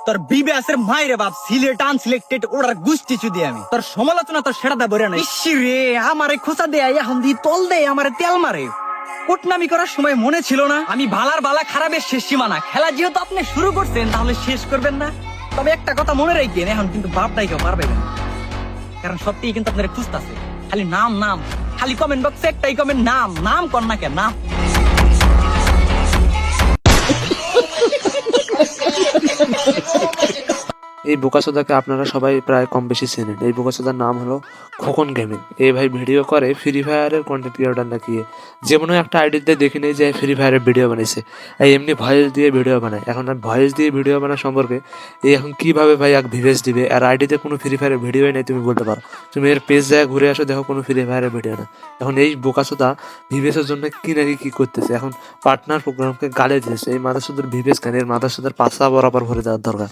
তোর বিবেসের মাইরে বাপ সিলেট আনসিলেক্টেড ওরার গুষ্টি চুদি আমি তোর সমালোচনা তোর সেটা দা বরে না ইসি রে আমারে খোঁচা দেয় এখন দি তল দেয় আমারে তেল মারে কোটনামি করার সময় মনে ছিল না আমি ভালার বালা খারাপের শেষ সীমানা খেলা যেহেতু আপনি শুরু করছেন তাহলে শেষ করবেন না তবে একটা কথা মনে রাখবেন এখন কিন্তু বাপ দাই কেউ পারবে না কারণ সত্যিই কিন্তু আপনারা খুঁজতেছে খালি নাম নাম খালি কমেন্ট বক্সে একটাই কমেন্ট নাম নাম কর না কেন নাম এই বোকাচোদাকে আপনারা সবাই প্রায় কম বেশি চেনেন। এই বোকাচোদার নাম হলো খোকন গেমিং। এই ভাই ভিডিও করে ফ্রি ফায়ারের কন্টেন্ট ক্রিয়েটর নাকি যেমন একটা আইডিতে দেখি নেই যে ফ্রি ফায়ারের ভিডিও বানাইছে, এই এমনি ভয়েস দিয়ে ভিডিও বানায়। এখন আর ভয়েস দিয়ে ভিডিও বানা সম্পর্কে এই এখন কিভাবে ভাই এক ভিভেস দিবে, আর আইডিতে কোনো ফ্রি ফায়ারের ভিডিওই নেই তুমি বলতে পারো। তুমি এর পেজ যায় ঘুরে আসো, দেখো কোনো ফ্রি ফায়ারের ভিডিও না। এখন এই বোকাচোদা ভিভেসের জন্য কি নাকি কি করতেছে, এখন পার্টনার প্রোগ্রামকে গালে দিয়েছে। এই মাদারচোদার ভিভেস কেন, এর মাদারচোদার পাশা বরাবর ভরে দেওয়ার দরকার।